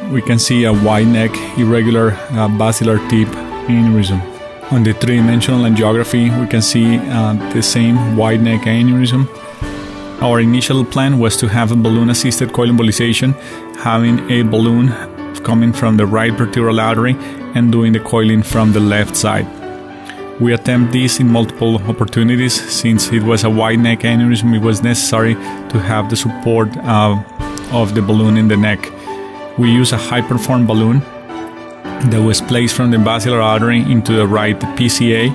we can see a wide neck, irregular basilar tip aneurysm. On the three-dimensional angiography, we can see the same wide neck aneurysm. Our initial plan was to have a balloon-assisted coil embolization, having a balloon coming from the right vertebral artery and doing the coiling from the left side. We attempt this in multiple opportunities. Since it was a wide neck aneurysm, it was necessary to have the support of the balloon in the neck. We use a high-perform balloon that was placed from the basilar artery into the right PCA,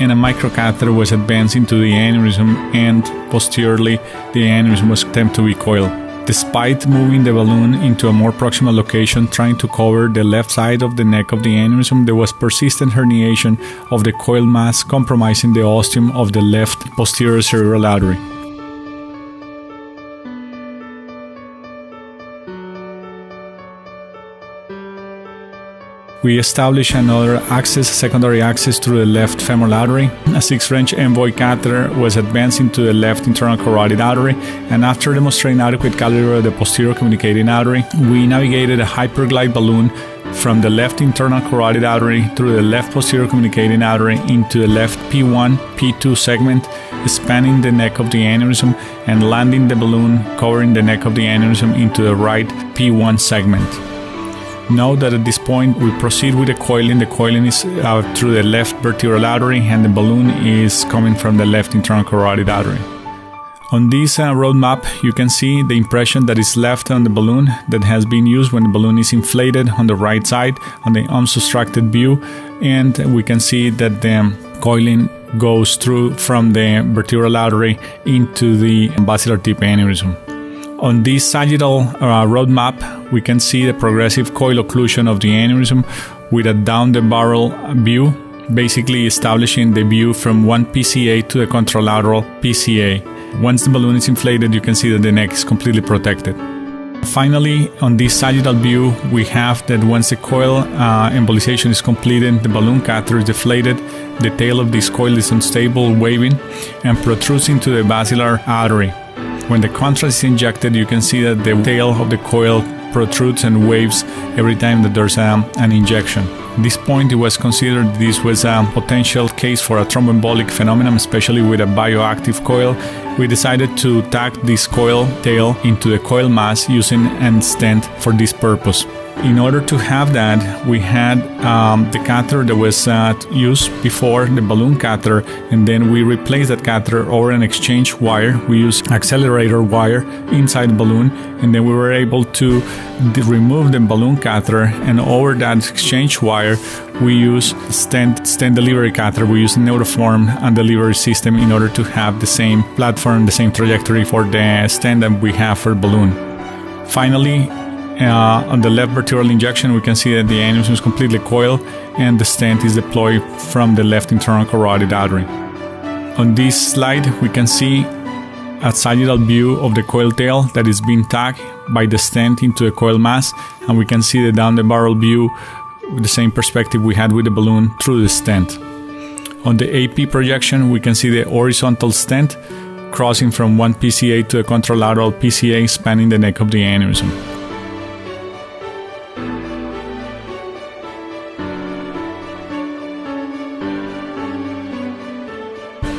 and a microcatheter was advanced into the aneurysm, and posteriorly the aneurysm was attempted to be coiled. Despite moving the balloon into a more proximal location, trying to cover the left side of the neck of the aneurysm, there was persistent herniation of the coil mass, compromising the ostium of the left posterior cerebral artery. We established another access, secondary access through the left femoral artery. A 6-French envoy catheter was advanced into the left internal carotid artery, and after demonstrating adequate caliber of the posterior communicating artery, we navigated a hyperglide balloon from the left internal carotid artery through the left posterior communicating artery into the left P1, P2 segment, spanning the neck of the aneurysm and landing the balloon covering the neck of the aneurysm into the right P1 segment. Note that at this point we proceed with the coiling. The coiling is through the left vertebral artery, and the balloon is coming from the left internal carotid artery. On this roadmap, you can see the impression that is left on the balloon that has been used when the balloon is inflated on the right side on the unobstructed view, and we can see that the coiling goes through from the vertebral artery into the basilar tip aneurysm. On this sagittal roadmap, we can see the progressive coil occlusion of the aneurysm with a down the barrel view, basically establishing the view from one PCA to the contralateral PCA. Once the balloon is inflated, you can see that the neck is completely protected. Finally, on this sagittal view, we have that once the coil embolization is completed, the balloon catheter is deflated, the tail of this coil is unstable, waving, and protrudes into the basilar artery. When the contrast is injected, you can see that the tail of the coil protrudes and waves every time that there's an injection. At this point, it was considered this was a potential case for a thromboembolic phenomenon, especially with a bioactive coil. We decided to tack this coil tail into the coil mass using a stent for this purpose. In order to have that, we had the catheter that was used before, the balloon catheter, and then we replaced that catheter over an exchange wire. We used accelerator wire inside the balloon, and then we were able to remove the balloon catheter, and over that exchange wire, we use stent delivery catheter. We use a Neuroform and delivery system in order to have the same platform, the same trajectory for the stent that we have for the balloon. Finally, on the left vertebral injection, we can see that the aneurysm is completely coiled and the stent is deployed from the left internal carotid artery. On this slide, we can see a sagittal view of the coil tail that is being tacked by the stent into the coil mass, and we can see the down the barrel view with the same perspective we had with the balloon through the stent. On the AP projection, we can see the horizontal stent crossing from one PCA to the contralateral PCA, spanning the neck of the aneurysm.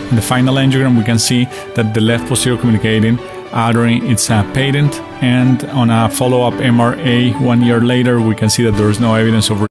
In the final angiogram, we can see that the left posterior communicating artery is patent, and on a follow-up MRA 1 year later, we can see that there is no evidence of